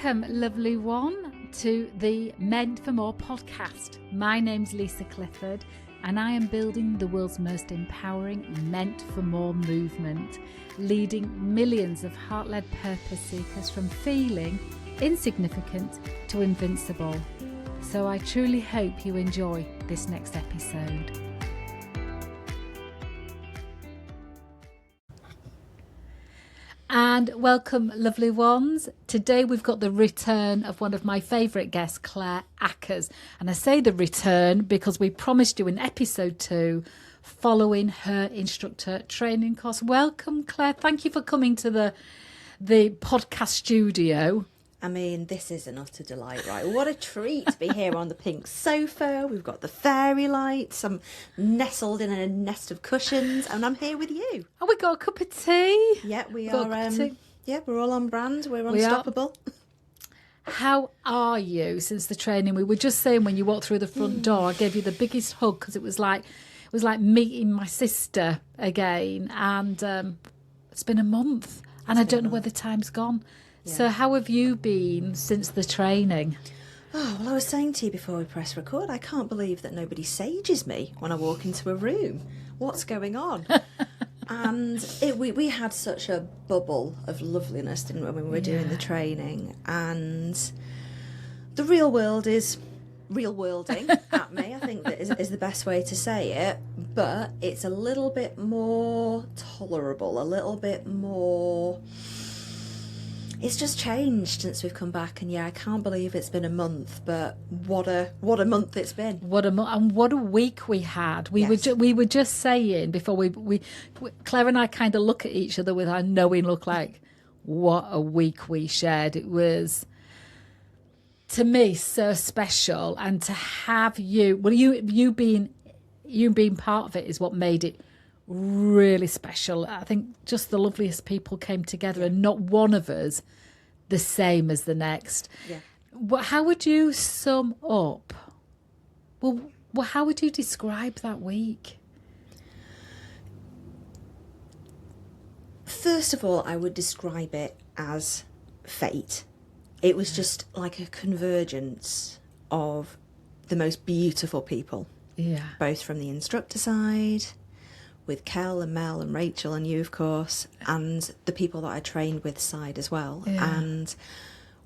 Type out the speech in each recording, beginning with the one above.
Welcome, lovely one, to the Meant for More podcast. My name's Lisa Clifford, and I am building the world's most empowering Meant for More movement, leading millions of heart-led purpose seekers from feeling insignificant to invincible. So I truly hope you enjoy this next episode. And welcome, lovely ones. Today we've got the return of one of my favourite guests, Claire Ackers. And I say the return because we promised you in episode 2 following her instructor training course. Welcome, Claire. Thank you for coming to the podcast studio. I mean, this is an utter delight, right? What a treat to be here on the pink sofa. We've got the fairy lights. I'm nestled in a nest of cushions, and I'm here with you. Oh, we got a cup of tea. Yeah, we are. Yeah, we're all on brand. We're unstoppable. How are you since the training? We were just saying when you walked through the front door, I gave you the biggest hug because it was like meeting my sister again, and it's been a month, and I don't know where the time's gone. Yeah. So how have you been since the training? Oh, well, I was saying to you before we press record, I can't believe that nobody sages me when I walk into a room. What's going on? And we had such a bubble of loveliness, didn't we, when we were doing the training? And the real world is real worlding at me, I think that is the best way to say it. But it's a little bit more tolerable, a little bit more... It's just changed since we've come back, and I can't believe it's been a month. But what a month it's been! What a month, and what a week we had. We were just saying before we Claire and I kind of look at each other with our knowing look, like what a week we shared. It was, to me, so special, and to have you. Well, you being part of it is what made it really special. I think just the loveliest people came together, and not one of us the same as the next. How would you sum up, well, how would you describe that week? First of all, I would describe it as fate. It was just like a convergence of the most beautiful people, both from the instructor side, with Kel and Mel and Rachel and you, of course, and the people that I trained with side as well. And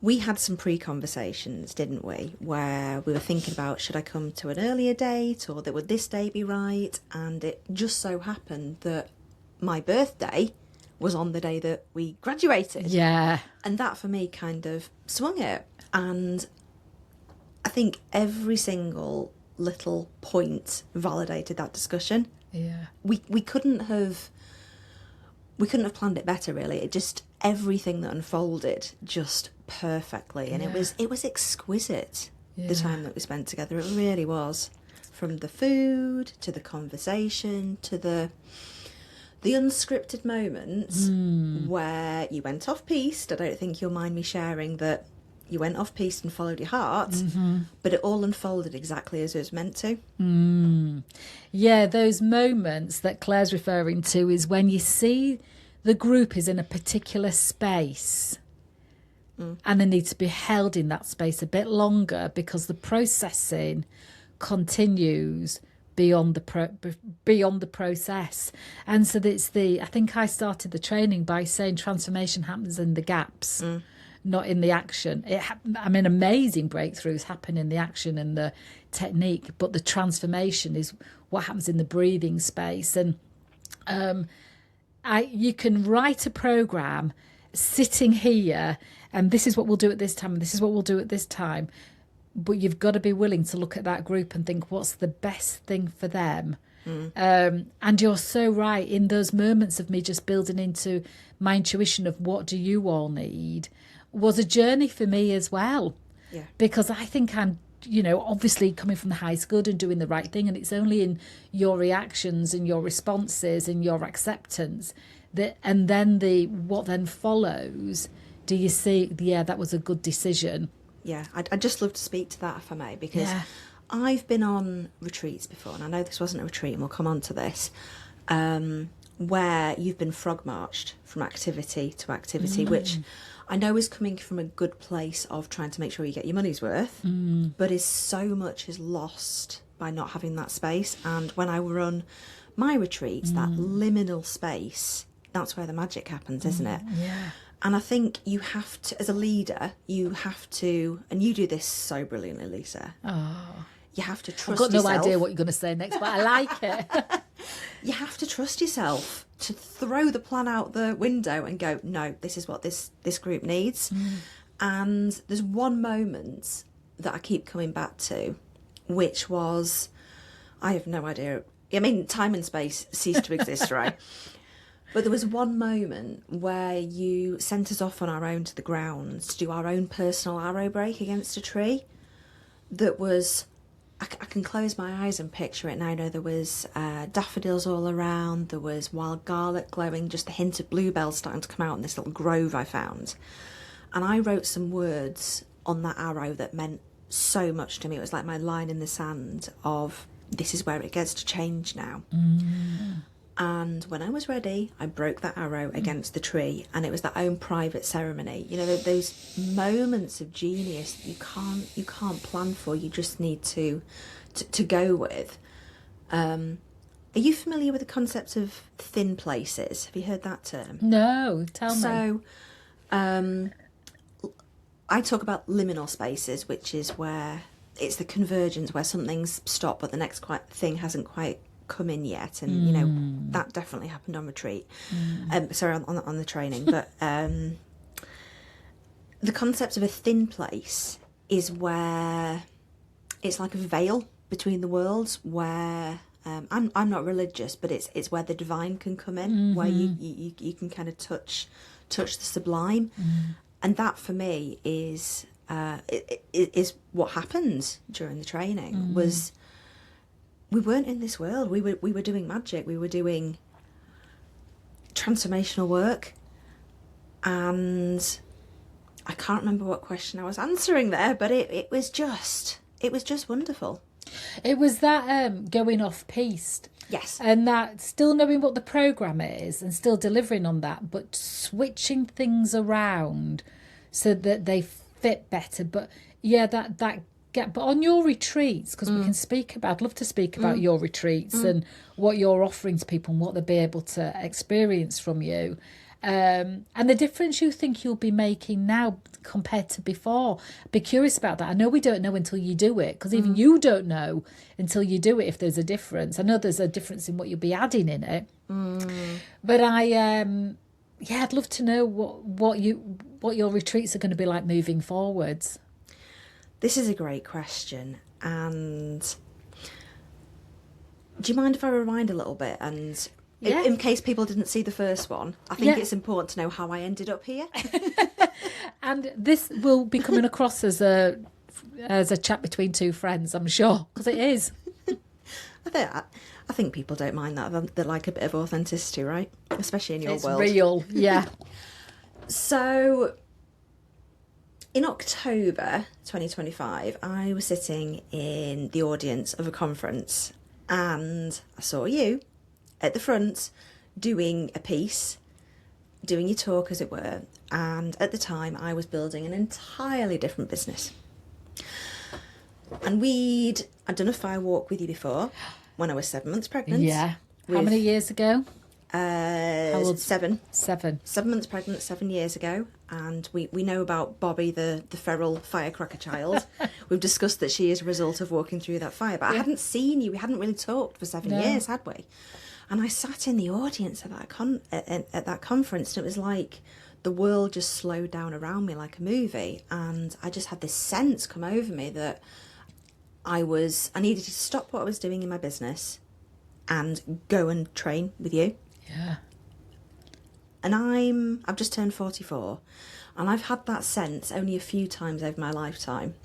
we had some pre-conversations, didn't we, where we were thinking about, should I come to an earlier date, or would this date be right? And it just so happened that my birthday was on the day that we graduated. Yeah. And that for me kind of swung it. And I think every single little point validated that discussion. Yeah, we couldn't have planned it better, really. It just, everything that unfolded just perfectly, and it was exquisite. The time that we spent together, it really was. From the food to the conversation to the unscripted moments where you went off piste. I don't think you'll mind me sharing that. You went off piste and followed your heart, but it all unfolded exactly as it was meant to. Yeah, those moments that Claire's referring to is when you see the group is in a particular space and they need to be held in that space a bit longer because the processing continues beyond the process. And so I think I started the training by saying transformation happens in the gaps. Not in the action. Amazing breakthroughs happen in the action and the technique, but the transformation is what happens in the breathing space. And you can write a program sitting here, and this is what we'll do at this time, and this is what we'll do at this time. But you've got to be willing to look at that group and think, what's the best thing for them? And you're so right, in those moments of me just building into my intuition of what do you all need was a journey for me as well. Because I think I'm, obviously coming from the highest good and doing the right thing, and it's only in your reactions and your responses and your acceptance that, and then what then follows, do you see, that was a good decision. I'd just love to speak to that, if I may, because I've been on retreats before, and I know this wasn't a retreat, and we'll come on to this, where you've been frog marched from activity to activity, which I know is coming from a good place of trying to make sure you get your money's worth, but is so much is lost by not having that space. And when I run my retreats, that liminal space, that's where the magic happens, isn't it? Yeah. And I think you have to, as a leader, you have to, and you do this so brilliantly, Lisa. Oh, You have to I've trust got no yourself. idea what you're going to say next, but I like it. You have to trust yourself to throw the plan out the window and go, no, this is what this group needs. And there's one moment that I keep coming back to, which was, I have no idea. I mean, time and space cease to exist, right? But there was one moment where you sent us off on our own to the grounds to do our own personal arrow break against a tree that was, I can close my eyes and picture it now. I know there was daffodils all around, there was wild garlic glowing, just a hint of bluebells starting to come out in this little grove I found. And I wrote some words on that arrow that meant so much to me. It was like my line in the sand of, this is where it gets to change now. And when I was ready, I broke that arrow against the tree, and it was that own private ceremony. You know, those moments of genius that you can't plan for. You just need to go with. Are you familiar with the concept of thin places? Have you heard that term? No, tell me. So, I talk about liminal spaces, which is where it's the convergence where something's stopped, but the next thing hasn't quite come in yet, and you know that definitely happened on retreat. Sorry, on the training, but the concept of a thin place is where it's like a veil between the worlds, where I'm not religious, but it's where the divine can come in, where you can kind of touch the sublime, and that for me is what happened during the training. Was we weren't in this world. We were doing magic. We were doing transformational work, and I can't remember what question I was answering there, but it was just wonderful. It was that going off piste. Yes. And that still knowing what the programme is and still delivering on that, but switching things around so that they fit better. But yeah, that but on your retreats, because we can speak about, I'd love to speak about your retreats and what you're offering to people and what they'll be able to experience from you. And the difference you think you'll be making now compared to before. I'd be curious about that. I know we don't know until you do it, because even you don't know until you do it if there's a difference. I know there's a difference in what you'll be adding in it. But I'd love to know what your retreats are going to be like moving forwards. This is a great question, and do you mind if I rewind a little bit? And in case people didn't see the first one, I think it's important to know how I ended up here. And this will be coming across as a chat between two friends, I'm sure, because it is. I think people don't mind that. They like a bit of authenticity, right? Especially in your world. It's real, yeah. So, in October 2025, I was sitting in the audience of a conference, and I saw you at the front doing a piece, doing your talk as it were, and at the time I was building an entirely different business. And I'd done a firewalk with you before when I was 7 months pregnant. Yeah. How many years ago? How old? 7. 7. 7 months pregnant, 7 years ago. And we know about Bobby, the feral firecracker child. We've discussed that she is a result of walking through that fire. But I hadn't seen you. We hadn't really talked for 7 years, had we? And I sat in the audience at that conference, and it was like the world just slowed down around me like a movie. And I just had this sense come over me that I needed to stop what I was doing in my business and go and train with you. Yeah. And I've just turned 44, and I've had that sense only a few times over my lifetime.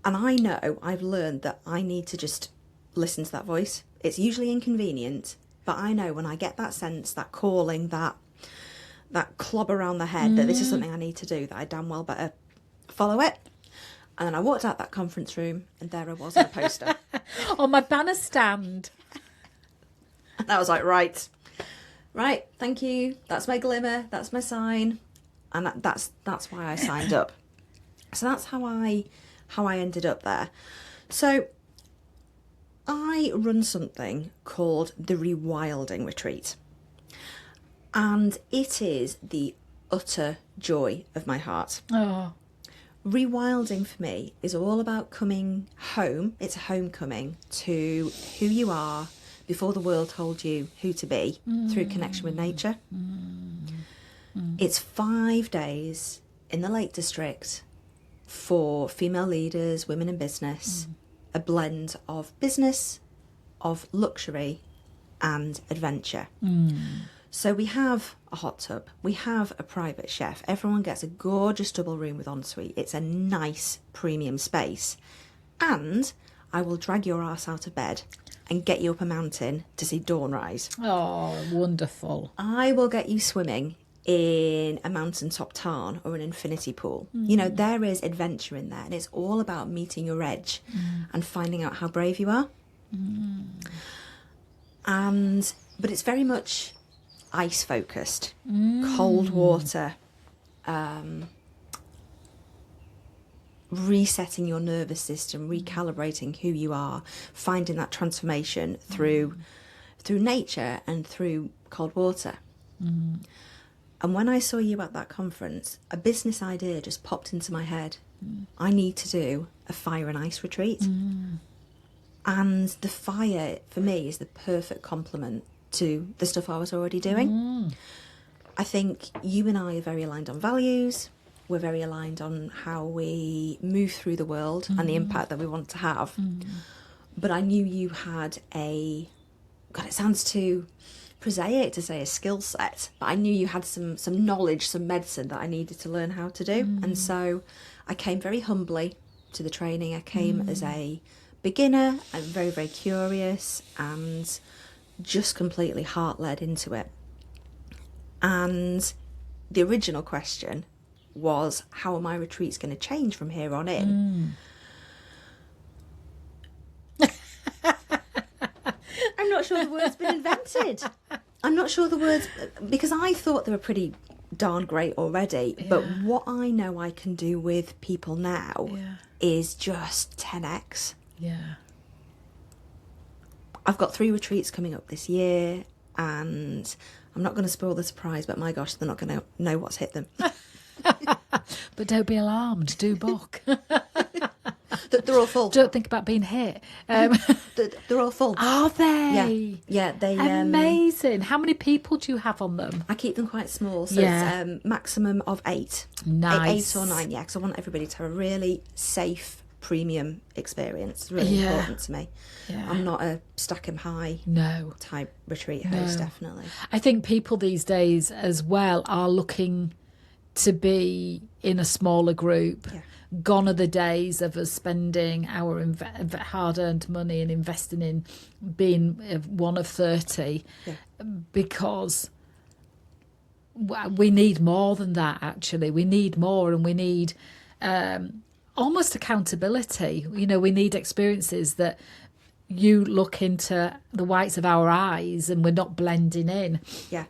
And I know I've learned that I need to just listen to that voice. It's usually inconvenient, but I know when I get that sense, that calling, that club around the head, that this is something I need to do, that I damn well better follow it. And then I walked out that conference room, and there I was on a poster. On my banner stand. And I was like, right, thank you. That's my glimmer. That's my sign. and that's why I signed up. So that's how I ended up there. So I run something called the Rewilding Retreat, and it is the utter joy of my heart. Oh. Rewilding for me is all about coming home. It's a homecoming to who you are before the world told you who to be through connection with nature. It's 5 days in the Lake District for female leaders, women in business, a blend of business, of luxury and adventure. So we have a hot tub, we have a private chef, everyone gets a gorgeous double room with ensuite. It's a nice premium space. And I will drag your ass out of bed and get you up a mountain to see dawn rise. Oh, wonderful. I will get you swimming in a mountaintop tarn or an infinity pool. You know, there is adventure in there, and it's all about meeting your edge and finding out how brave you are. But it's very much ice focused, cold water, resetting your nervous system, recalibrating who you are, finding that transformation through nature and through cold water. And when I saw you at that conference, a business idea just popped into my head. I need to do a fire and ice retreat. And the fire, for me, is the perfect complement to the stuff I was already doing. I think you and I are very aligned on values. We're very aligned on how we move through the world and the impact that we want to have. But I knew you had God, it sounds too prosaic to say a skill set, but I knew you had some knowledge, some medicine that I needed to learn how to do. And so I came very humbly to the training. I came as a beginner and very, very curious and just completely heart-led into it. And the original question was, how are my retreats going to change from here on in? I'm not sure the word's been invented. I'm not sure the words, because I thought they were pretty darn great already. But what I know I can do with people now is just 10x. Yeah. I've got 3 retreats coming up this year, and I'm not going to spoil the surprise, but my gosh, they're not going to know what's hit them. But don't be alarmed. Do book. They're all full. Don't think about being hit. They're all full. Are they? Yeah. They amazing. How many people do you have on them? I keep them quite small, so it's maximum of 8. Nice. 8 or 9, because I want everybody to have a really safe, premium experience. It's really important to me. Yeah. I'm not a stack 'em high type retreat host, definitely. I think people these days as well are looking to be in a smaller group. Yeah. Gone are the days of us spending our hard-earned money and investing in being one of 30, because we need more than that, actually. We need more, and we need almost accountability. You know, we need experiences that you look into the whites of our eyes and we're not blending in. Yeah.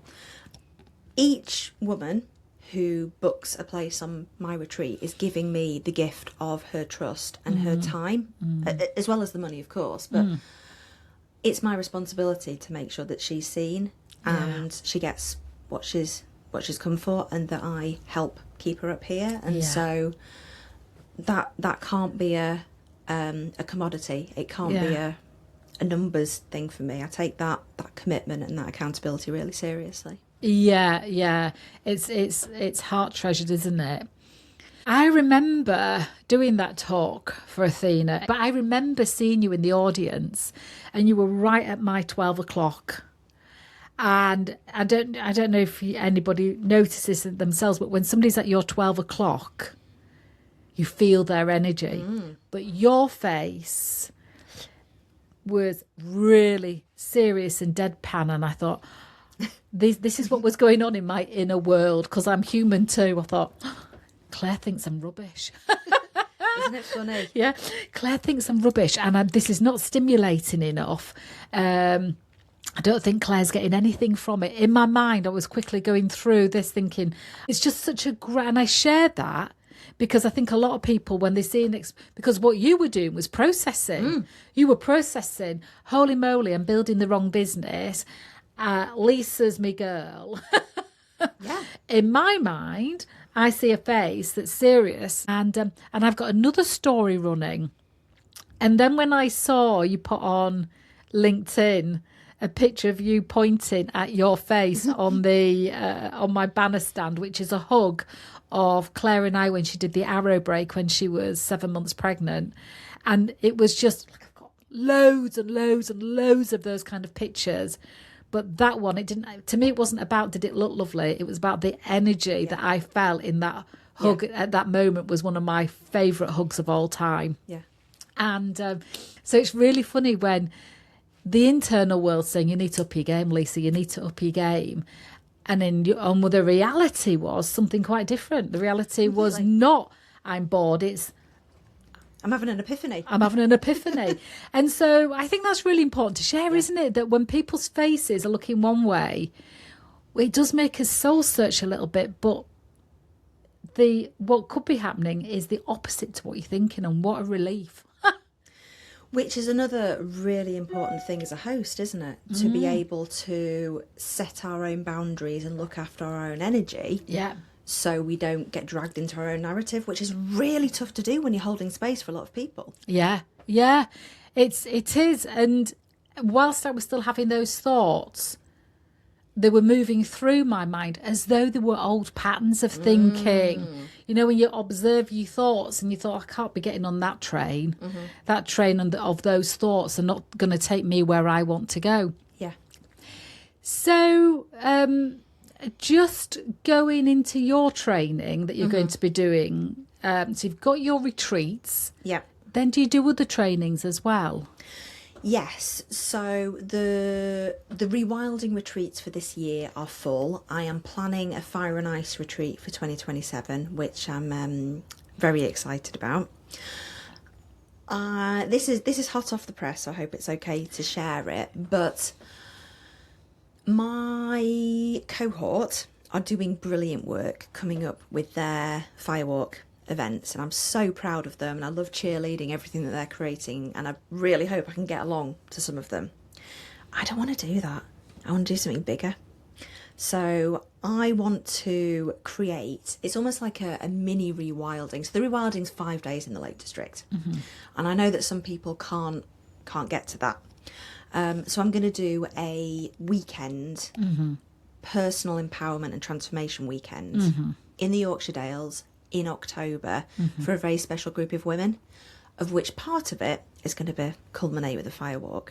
Each woman who books a place on my retreat is giving me the gift of her trust and her time, as well as the money, of course. But it's my responsibility to make sure that she's seen and she gets what she's come for, and that I help keep her up here. And so that can't be a commodity. It can't be a numbers thing for me. I take that commitment and that accountability really seriously. Yeah. It's heart treasured, isn't it? I remember doing that talk for Athena, but I remember seeing you in the audience, and you were right at my 12 o'clock. And I don't know if anybody notices it themselves, but when somebody's at your 12 o'clock, you feel their energy. But your face was really serious and deadpan, and I thought, this is what was going on in my inner world, because I'm human too. I thought, Claire thinks I'm rubbish. Isn't it funny? Yeah, Claire thinks I'm rubbish, and this is not stimulating enough. I don't think Claire's getting anything from it. In my mind, I was quickly going through this thinking, it's just such a great, and I shared that because I think a lot of people, when they see because what you were doing was processing. You were processing, holy moly, I'm building the wrong business. Lisa's me girl. Yeah. In my mind, I see a face that's serious, and I've got another story running. And then when I saw you put on LinkedIn a picture of you pointing at your face on the on my banner stand, which is a hug of Claire and I when she did the arrow break when she was 7 months pregnant, and it was just like I've got loads and loads and loads of those kind of pictures. But that one, it didn't. To me, it wasn't about did it look lovely. It was about the energy that I felt in that hug at that moment. Was one of my favourite hugs of all time. Yeah. And so it's really funny when the internal world saying you need to up your game, Lisa. You need to up your game, and then the reality was something quite different. The reality was not I'm bored. It's I'm having an epiphany. I'm having an epiphany. And so I think that's really important to share, isn't it? That when people's faces are looking one way, it does make us soul search a little bit, but what could be happening is the opposite to what you're thinking, and what a relief. Which is another really important thing as a host, isn't it? To be able to set our own boundaries and look after our own energy. Yeah. So we don't get dragged into our own narrative, which is really tough to do when you're holding space for a lot of people. Yeah, it is. And whilst I was still having those thoughts, they were moving through my mind as though they were old patterns of thinking. You know, when you observe your thoughts and you thought, I can't be getting on that train. That train of those thoughts are not going to take me where I want to go. Yeah. So, just going into your training that you're going to be doing, so you've got your retreats. Yeah. Then do you do other trainings as well? Yes. So the rewilding retreats for this year are full. I am planning a fire and ice retreat for 2027, which I'm very excited about. This is hot off the press, so I hope it's okay to share it. But my cohort are doing brilliant work coming up with their Firewalk events, and I'm so proud of them, and I love cheerleading everything that they're creating, and I really hope I can get along to some of them. I don't want to do that. I want to do something bigger. So I want to create, it's almost like a mini rewilding. So the rewilding's 5 days in the Lake District, and I know that some people can't get to that. So I'm going to do a weekend, personal empowerment and transformation weekend in the Yorkshire Dales in October for a very special group of women, of which part of it is going to culminate with a firewalk.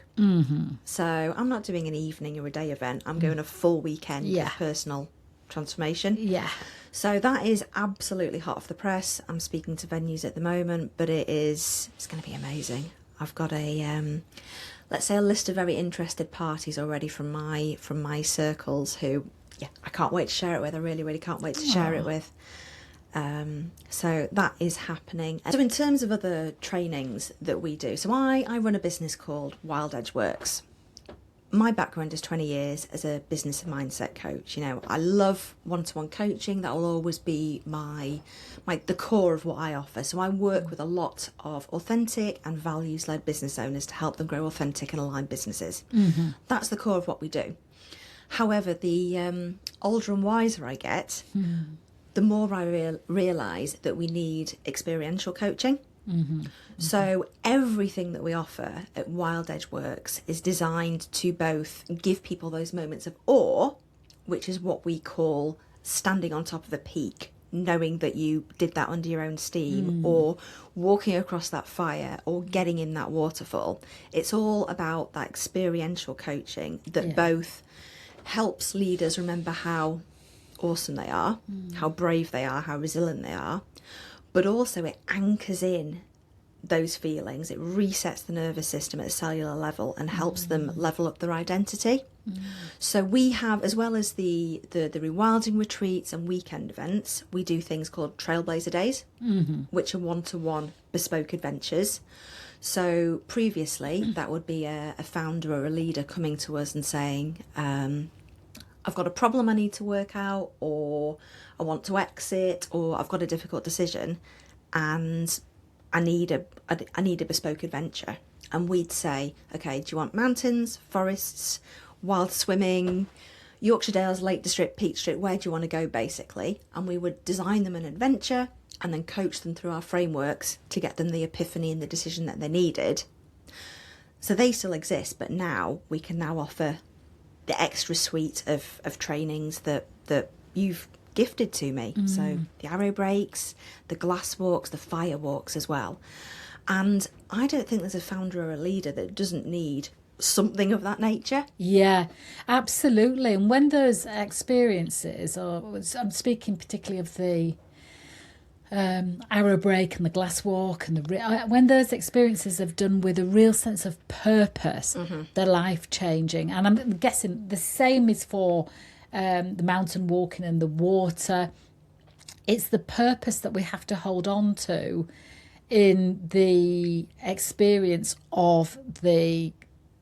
So I'm not doing an evening or a day event. I'm going a full weekend of personal transformation. Yeah. So that is absolutely hot off the press. I'm speaking to venues at the moment, but it's going to be amazing. I've got a let's say a list of very interested parties already from my circles who I can't wait to share it with. I really can't wait to share it with. So that is happening. So in terms of other trainings that we do, so I run a business called Wild Edge Works. My background is 20 years as a business and mindset coach. You know, I love one-to-one coaching. That will always be the core of what I offer. So I work with a lot of authentic and values-led business owners to help them grow authentic and aligned businesses. That's the core of what we do. However, the older and wiser I get, the more I realise that we need experiential coaching. So everything that we offer at Wild Edge Works is designed to both give people those moments of awe, which is what we call standing on top of a peak, knowing that you did that under your own steam, or walking across that fire, or getting in that waterfall. It's all about that experiential coaching that both helps leaders remember how awesome they are, how brave they are, how resilient they are, but also it anchors in those feelings. It resets the nervous system at a cellular level and helps them level up their identity. So we have, as well as the rewilding retreats and weekend events, we do things called Trailblazer Days, which are one-to-one bespoke adventures. So previously, that would be a founder or a leader coming to us and saying, I've got a problem I need to work out, or I want to exit, or I've got a difficult decision and I need a bespoke adventure. And we'd say, okay, do you want mountains, forests, wild swimming, Yorkshire Dales, Lake District, Peak District, where do you want to go basically? And we would design them an adventure and then coach them through our frameworks to get them the epiphany and the decision that they needed. So they still exist, but now we can now offer the extra suite of trainings that you've gifted to me. So the arrow breaks, the Glasswalks, the Firewalks as well. And I don't think there's a founder or a leader that doesn't need something of that nature. Yeah, absolutely. And when those experiences, or I'm speaking particularly of the arrow break and the Glasswalk, and when those experiences have done with a real sense of purpose, they're life changing. And I'm guessing the same is for the mountain walking and the water. It's the purpose that we have to hold on to in the experience of the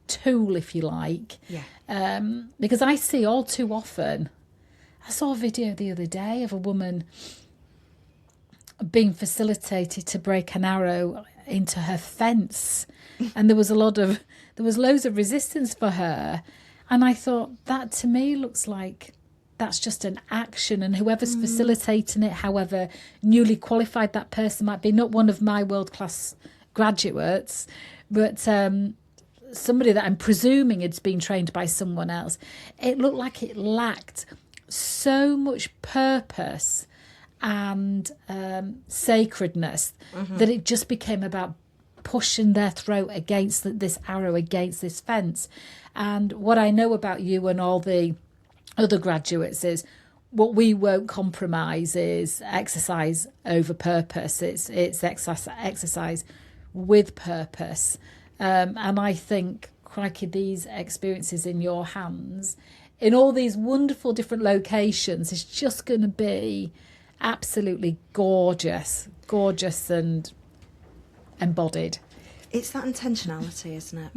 tool, if you like. Yeah. Because I see all too often, I saw a video the other day of a woman being facilitated to break an arrow into her fence, and there was loads of resistance for her, and I thought, that to me looks like that's just an action, and whoever's facilitating it, however newly qualified that person might be, not one of my world-class graduates, but somebody that I'm presuming it's been trained by someone else, it looked like it lacked so much purpose and sacredness that it just became about pushing their throat against this arrow, against this fence. And what I know about you and all the other graduates is what we won't compromise is exercise over purpose. It's exercise with purpose. And I think, crikey, these experiences in your hands, in all these wonderful different locations, is just going to be absolutely gorgeous and embodied. It's that intentionality, isn't it?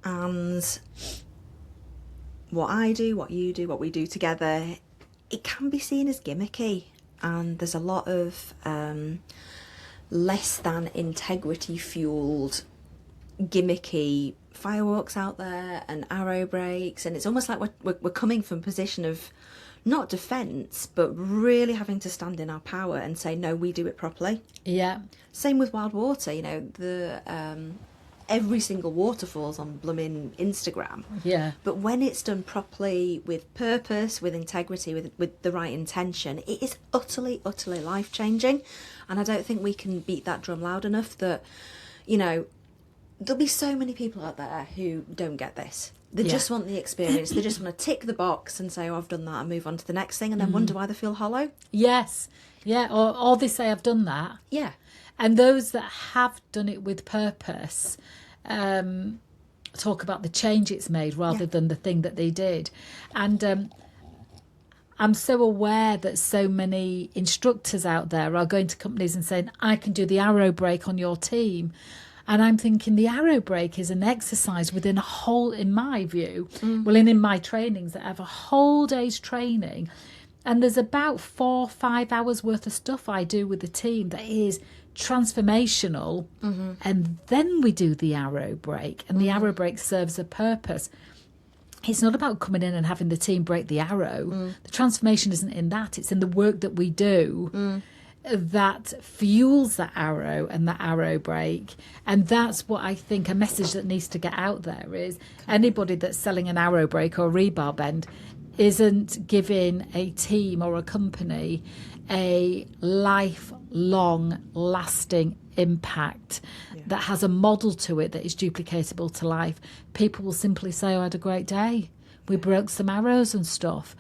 And what I do, what you do, what we do together, it can be seen as gimmicky, and there's a lot of less than integrity fueled gimmicky firewalks out there and arrow breaks, and it's almost like we're coming from a position of not defence, but really having to stand in our power and say, no, we do it properly. Yeah. Same with wild water, the every single waterfall's on blooming Instagram. Yeah. But when it's done properly, with purpose, with integrity, with the right intention, it is utterly, utterly life-changing. And I don't think we can beat that drum loud enough that, there'll be so many people out there who don't get this. They just want the experience. They just want to tick the box and say, oh, I've done that, and move on to the next thing, and then wonder why they feel hollow. Yes. Yeah. Or they say, I've done that. Yeah. And those that have done it with purpose talk about the change it's made rather than the thing that they did. And I'm so aware that so many instructors out there are going to companies and saying, I can do the arrow break on your team. And I'm thinking the arrow break is an exercise within a whole, in my view, in my trainings that have a whole day's training. And there's about 4 or 5 hours worth of stuff I do with the team that is transformational. And then we do the arrow break, and the arrow break serves a purpose. It's not about coming in and having the team break the arrow. The transformation isn't in that. It's in the work that we do that fuels that arrow and that arrow break. And that's what I think a message that needs to get out there is anybody that's selling an arrow break or rebar bend isn't giving a team or a company a lifelong lasting impact that has a model to it that is duplicatable to life. People will simply say, oh, I had a great day. We broke some arrows and stuff.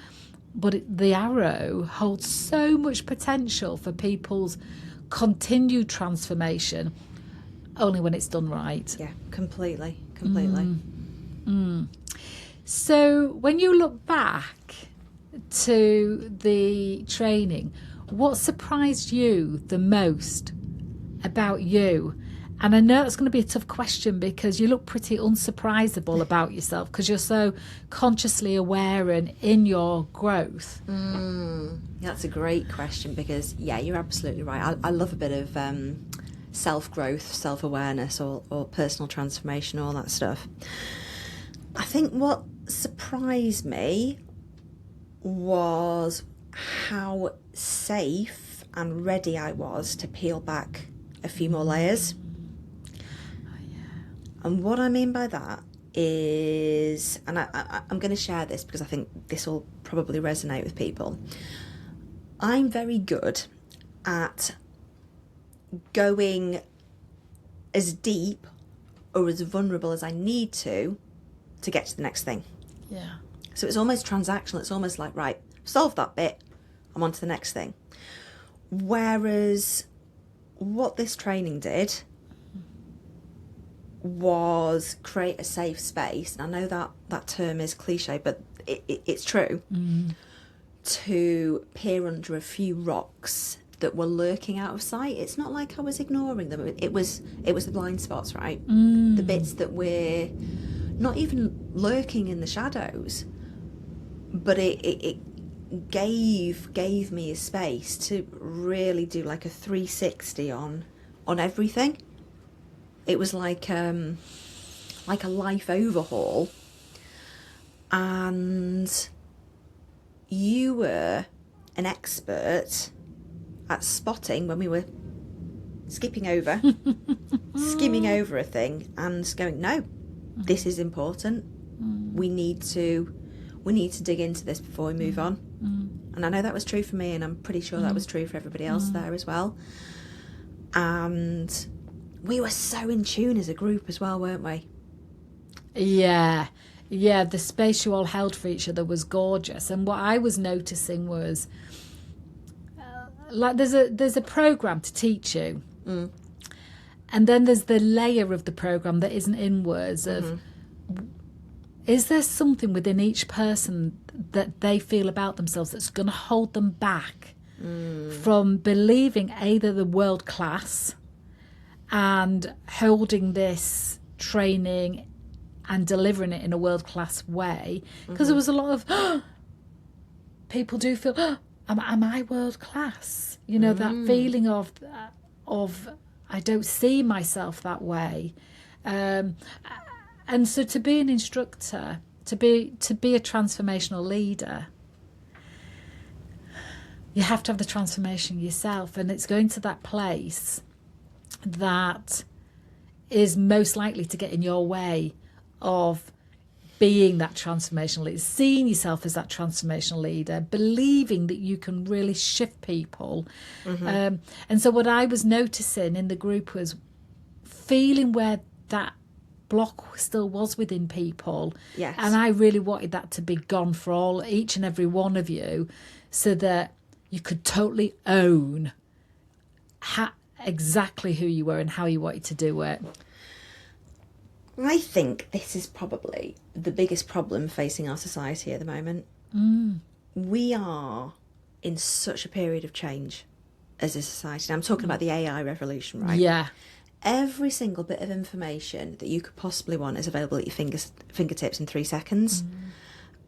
But the arrow holds so much potential for people's continued transformation, only when it's done right. Yeah, completely. So when you look back to the training, what surprised you the most about you And I know it's going to be a tough question because you look pretty unsurprisable about yourself because you're so consciously aware and in your growth. That's a great question because, yeah, you're absolutely right. I love a bit of self-growth, self-awareness or personal transformation, all that stuff. I think what surprised me was how safe and ready I was to peel back a few more layers. And what I mean by that is, and I'm going to share this because I think this will probably resonate with people. I'm very good at going as deep or as vulnerable as I need to get to the next thing. Yeah. So it's almost transactional. It's almost like, right, solve that bit, I'm on to the next thing. Whereas what this training did was create a safe space, and I know that term is cliche, but it's true, to peer under a few rocks that were lurking out of sight. It's not like I was ignoring them. It was the blind spots, right? The bits that we're not even lurking in the shadows, but it gave me a space to really do like a 360 on everything. It was like a life overhaul. And you were an expert at spotting when we were skimming over a thing and going, no, this is important. We need to dig into this before we move on. And I know that was true for me, and I'm pretty sure that was true for everybody else there as well. And we were so in tune as a group as well, weren't we? Yeah, the space you all held for each other was gorgeous. And what I was noticing was, like, there's a program to teach you, and then there's the layer of the program that isn't inwards of, is there something within each person that they feel about themselves that's going to hold them back from believing either the world class and holding this training and delivering it in a world-class way? Because there was a lot of people do feel, am I world-class? You know, that feeling of I don't see myself that way. And so to be an instructor, to be a transformational leader, you have to have the transformation yourself, and it's going to that place that is most likely to get in your way of being that transformational leader, seeing yourself as that transformational leader, believing that you can really shift people. And so what I was noticing in the group was feeling where that block still was within people. Yes. And I really wanted that to be gone for each and every one of you, so that you could totally own exactly who you were and how you wanted to do it. I think this is probably the biggest problem facing our society at the moment. We are in such a period of change as a society. And I'm talking about the AI revolution, right? Yeah. Every single bit of information that you could possibly want is available at your fingertips in 3 seconds.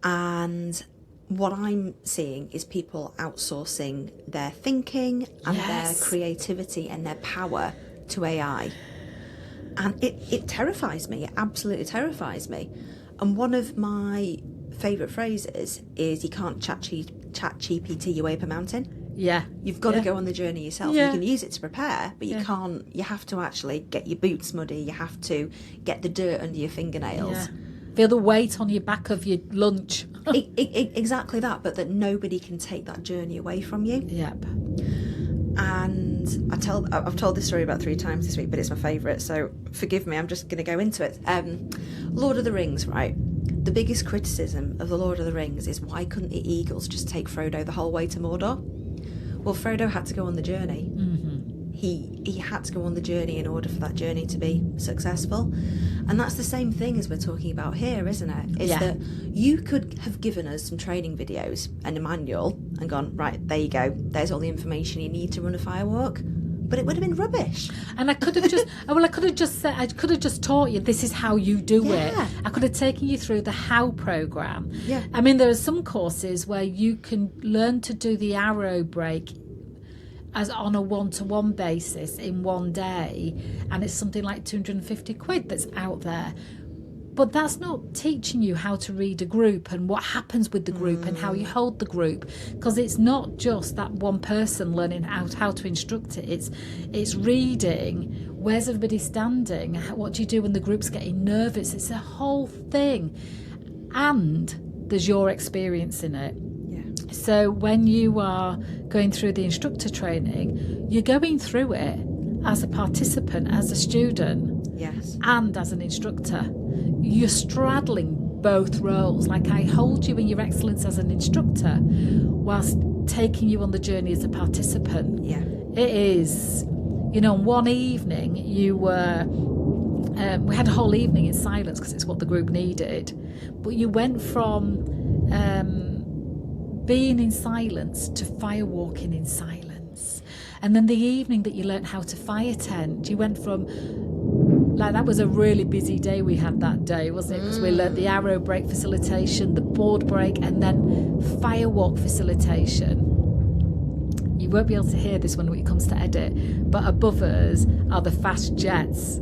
And what I'm seeing is people outsourcing their thinking and their creativity and their power to AI. And it terrifies me. It absolutely terrifies me. And one of my favourite phrases is, you can't chat GPT your way up a mountain. Yeah. You've got to go on the journey yourself. Yeah. You can use it to prepare, but you can't. You have to actually get your boots muddy. You have to get the dirt under your fingernails. Yeah. Feel the weight on your back of your lunch. Exactly that, but that nobody can take that journey away from you. Yep. And I've told this story about 3 times this week, but it's my favourite, so forgive me, I'm just going to go into it. Lord of the Rings, right? The biggest criticism of the Lord of the Rings is, why couldn't the Eagles just take Frodo the whole way to Mordor? Well, Frodo had to go on the journey. He had to go on the journey in order for that journey to be successful. And that's the same thing as we're talking about here, isn't it? Is that you could have given us some training videos and a manual and gone, right, there you go, there's all the information you need to run a firewalk. but it would have been rubbish. And I could have just taught you, this is how you do it. I could have taken you through the how program. Yeah. I mean, there are some courses where you can learn to do the arrow break as on a one-to-one basis in one day, and it's something like 250 quid that's out there. But that's not teaching you how to read a group and what happens with the group and how you hold the group, because it's not just that one person learning how to instruct it. It's reading, where's everybody standing, what do you do when the group's getting nervous. It's a whole thing, and there's your experience in it. So when you are going through the instructor training, you're going through it as a participant, as a student, and as an instructor. You're straddling both roles. Like, I hold you in your excellence as an instructor whilst taking you on the journey as a participant. It is, one evening you were, we had a whole evening in silence because it's what the group needed, but you went from being in silence to firewalking in silence. And then the evening that you learnt how to fire tent, you went from, like, that was a really busy day we had that day, wasn't it? Because we learnt the arrow break facilitation, the board break, and then firewalk facilitation. You won't be able to hear this when it comes to edit, but above us are the fast jets.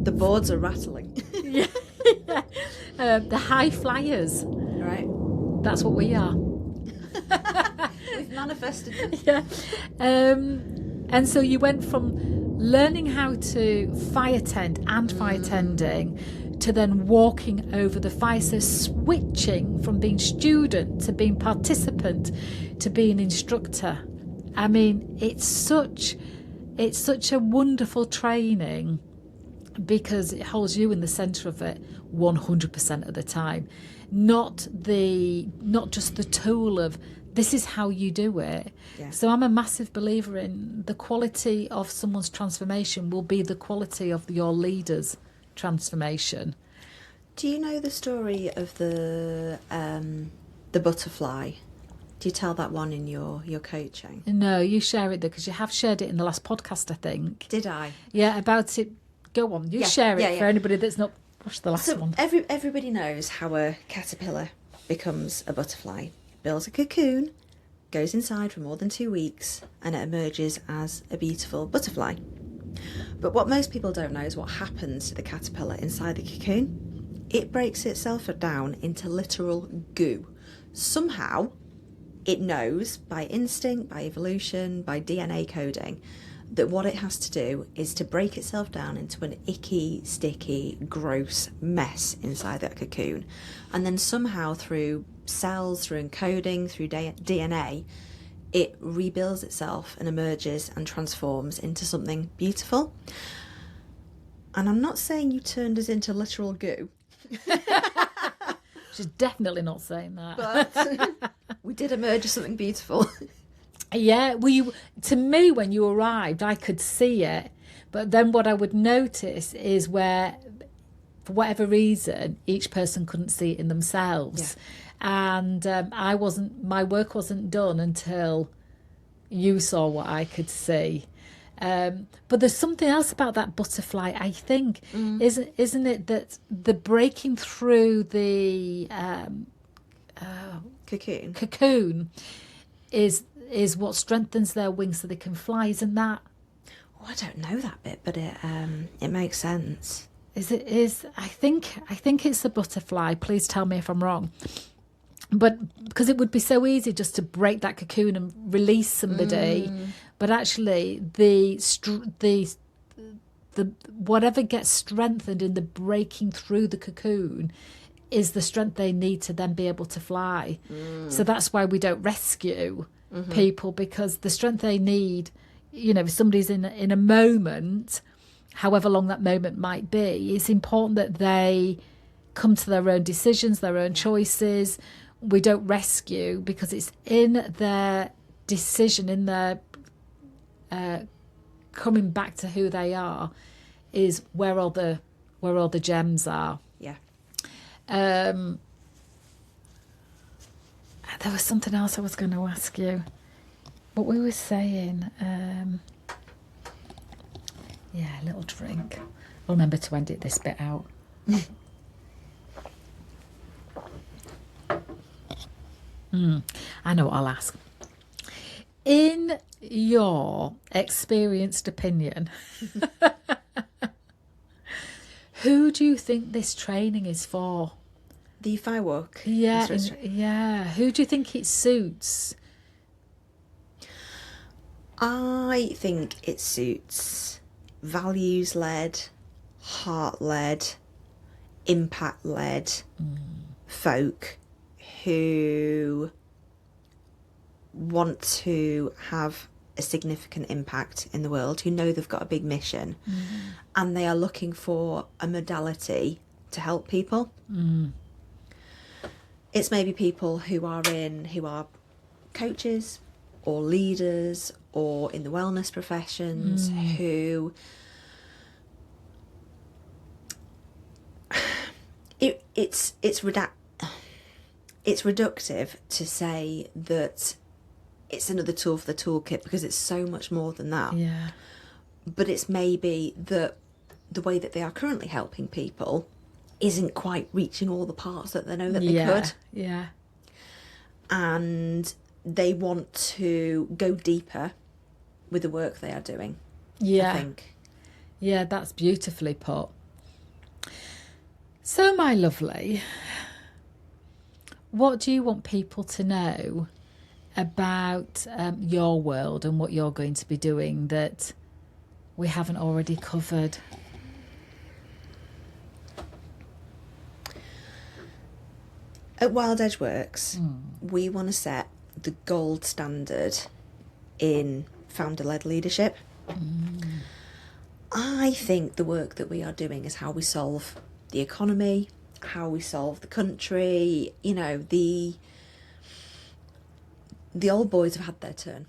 The boards are rattling. The high flyers. Right. That's what we are. We've manifested them. And so you went from learning how to fire tent and fire tending to then walking over the fire. So switching from being student to being participant to being instructor. I mean, it's such a wonderful training because it holds you in the centre of it 100% of the time. Not just the tool of, this is how you do it. So I'm a massive believer in the quality of someone's transformation will be the quality of your leader's transformation. Do you know the story of the butterfly? Do you tell that one in your coaching? No, you share it, because you have shared it in the last podcast, I think. Did I? Yeah, about it. Go on, you share it for anybody that's not watched the last one. Everybody knows how a caterpillar becomes a butterfly. Builds a cocoon, goes inside for more than 2 weeks, and it emerges as a beautiful butterfly. But what most people don't know is what happens to the caterpillar inside the cocoon. It breaks itself down into literal goo. Somehow, it knows by instinct, by evolution, by DNA coding, that what it has to do is to break itself down into an icky, sticky, gross mess inside that cocoon. And then somehow through cells, through encoding, through DNA, it rebuilds itself and emerges and transforms into something beautiful. And I'm not saying you turned us into literal goo. She's definitely not saying that. But we did emerge as something beautiful. Yeah, to me, when you arrived, I could see it. But then what I would notice is where, for whatever reason, each person couldn't see it in themselves. And my work wasn't done until you saw what I could see. But there's something else about that butterfly, I think, isn't it, that the breaking through the cocoon is what strengthens their wings so they can fly, isn't that? Oh, I don't know that bit, but it makes sense. I think it's the butterfly. Please tell me if I'm wrong. But because it would be so easy just to break that cocoon and release somebody, but actually the whatever gets strengthened in the breaking through the cocoon is the strength they need to then be able to fly. So that's why we don't rescue people, because the strength they need, if somebody's in a moment, however long that moment might be, it's important that they come to their own decisions, their own choices. We don't rescue, because it's in their decision, in their coming back to who they are, is where all the gems are. There was something else I was going to ask you. What we were saying. Yeah, a little drink. I'll remember to edit this bit out. I know what I'll ask. In your experienced opinion, who do you think this training is for? The Firewalk. Yeah, instructor. yeah. Who do you think it suits? I think it suits values-led, heart-led, impact-led folk who want to have a significant impact in the world, who know they've got a big mission, and they are looking for a modality to help people. It's maybe people who are coaches or leaders or in the wellness professions who it's reductive to say that it's another tool for the toolkit, because it's so much more than that. Yeah. But it's maybe that the way that they are currently helping people isn't quite reaching all the parts that they know that they could. Yeah. And they want to go deeper with the work they are doing. Yeah. I think. Yeah, that's beautifully put. So, my lovely, what do you want people to know about your world and what you're going to be doing that we haven't already covered? At Wild Edge Works, we want to set the gold standard in founder-led leadership. I think the work that we are doing is how we solve the economy, how we solve the country. You know, the old boys have had their turn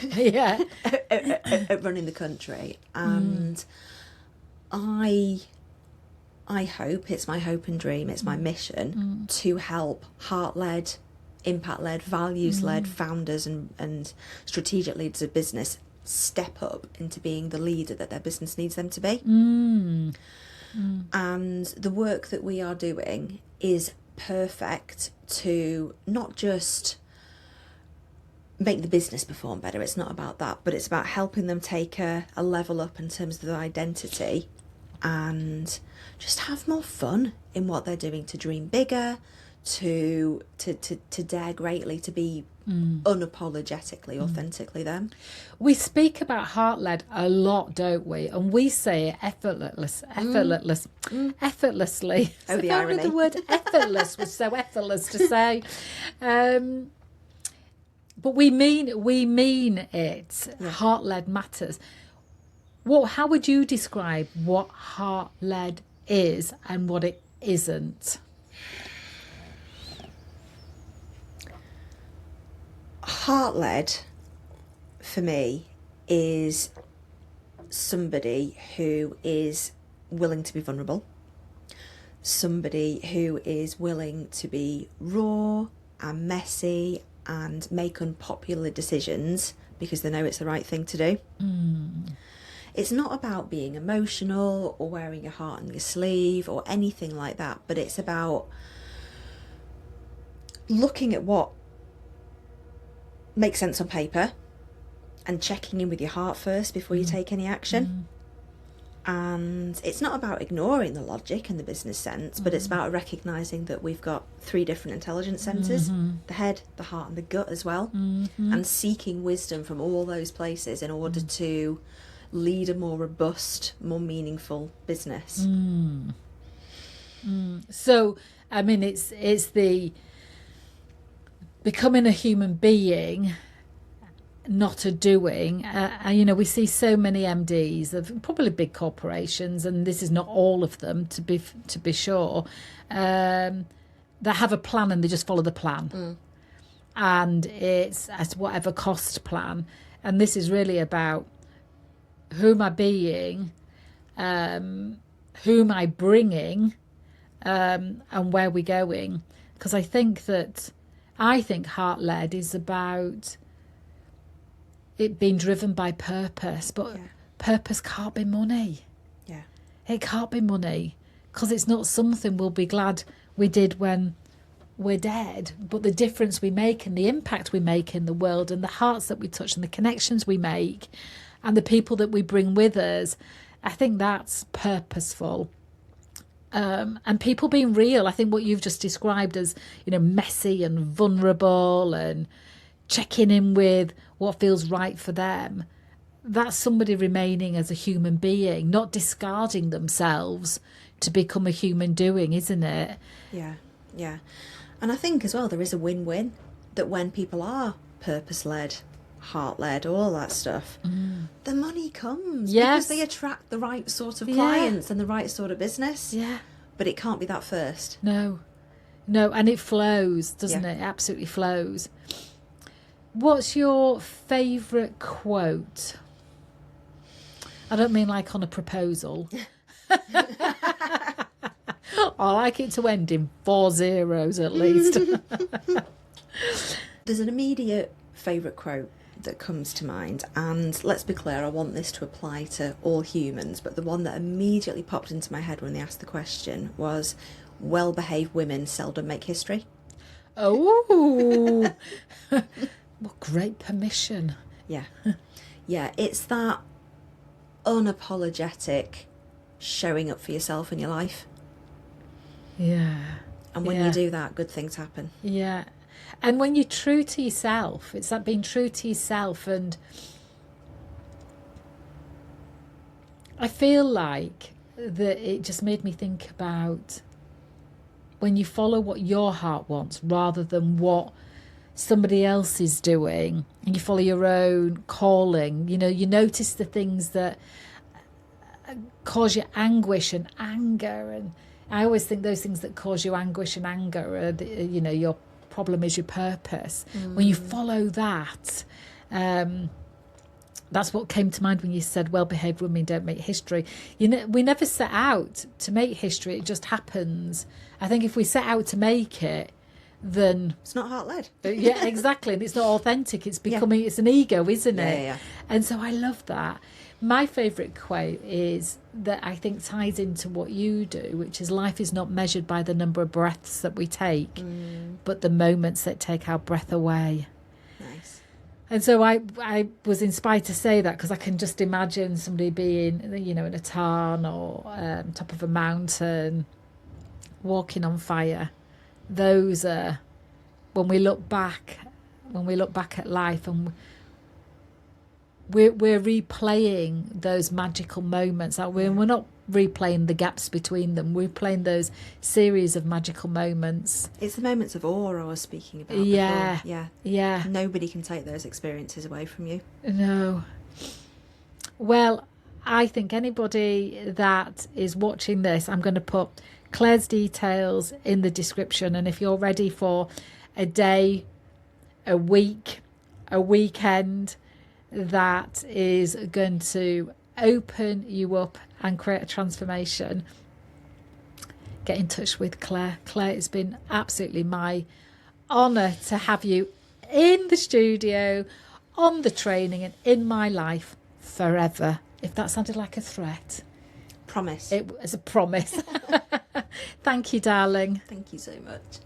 Yeah. at running the country, and I hope, it's my hope and dream, it's my mission to help heart-led, impact-led, values-led founders and strategic leaders of business step up into being the leader that their business needs them to be. And the work that we are doing is perfect to not just make the business perform better, it's not about that, but it's about helping them take a level up in terms of their identity and just have more fun in what they're doing, to dream bigger, to dare greatly, to be unapologetically, authentically them. We speak about heart-led a lot, don't we? And we say it effortlessly. Oh, the Apparently irony. the word effortless was so effortless to say. But we mean it. Yeah. Heart-led matters. How would you describe what heart-led is and what it isn't? Heart-led, for me, is somebody who is willing to be vulnerable, somebody who is willing to be raw and messy and make unpopular decisions because they know it's the right thing to do. It's not about being emotional or wearing your heart on your sleeve or anything like that, but it's about looking at what makes sense on paper and checking in with your heart first before you take any action. And it's not about ignoring the logic and the business sense, but it's about recognising that we've got 3 different intelligence centres, the head, the heart and the gut as well, and seeking wisdom from all those places in order to lead a more robust, more meaningful business. So, I mean, it's the becoming a human being, not a doing. You know, we see so many MDs of probably big corporations, and this is not all of them, to be sure, that have a plan and they just follow the plan, and it's at whatever cost plan. And this is really about who am I being, who am I bringing, and where we're going. Because I think heart-led is about it being driven by purpose, but purpose can't be money. Yeah. It can't be money, because it's not something we'll be glad we did when we're dead, but the difference we make and the impact we make in the world and the hearts that we touch and the connections we make and the people that we bring with us, I think that's purposeful. And people being real, I think what you've just described as, messy and vulnerable and checking in with what feels right for them, that's somebody remaining as a human being, not discarding themselves to become a human doing, isn't it? Yeah, yeah. And I think as well there is a win-win, that when people are purpose-led, heart-led, all that stuff, the money comes. Yes. Because they attract the right sort of clients and the right sort of business. Yeah. But it can't be that first. No, and it flows, doesn't Yeah. it? It absolutely flows. What's your favourite quote? I don't mean like on a proposal. I like it to end in 4 zeros at least. There's an immediate favourite quote that comes to mind, and let's be clear, I want this to apply to all humans, but the one that immediately popped into my head when they asked the question was, well-behaved women seldom make history. Oh, what great permission. Yeah. Yeah, it's that unapologetic showing up for yourself in your life. Yeah. And when you do that, good things happen. Yeah. And when you're true to yourself, it's that being true to yourself. And I feel like that it just made me think about when you follow what your heart wants rather than what somebody else is doing, and you follow your own calling, you notice the things that cause you anguish and anger. And I always think those things that cause you anguish and anger are, your problem is your purpose. When you follow that, that's what came to mind when you said well-behaved women don't make history. We never set out to make history, it just happens. I think if we set out to make it, then It's not heart-led. yeah, exactly, and it's not authentic, it's becoming it's an ego, isn't it? Yeah. And so I love that. My favourite quote is that I think ties into what you do, which is life is not measured by the number of breaths that we take, but the moments that take our breath away. Nice. And so I was inspired to say that because I can just imagine somebody being, in a tarn or top of a mountain, walking on fire. Those are, when we look back at life, and we're replaying those magical moments. We're not replaying the gaps between them. We're playing those series of magical moments. It's the moments of awe I was speaking about Yeah. before. Yeah. Nobody can take those experiences away from you. No. Well, I think anybody that is watching this, I'm going to put Claire's details in the description. And if you're ready for a day, a week, a weekend that is going to open you up and create a transformation, get in touch with Claire. Claire, it's been absolutely my honour to have you in the studio, on the training, and in my life forever. If that sounded like a threat. Promise. It was a promise. Thank you, darling. Thank you so much.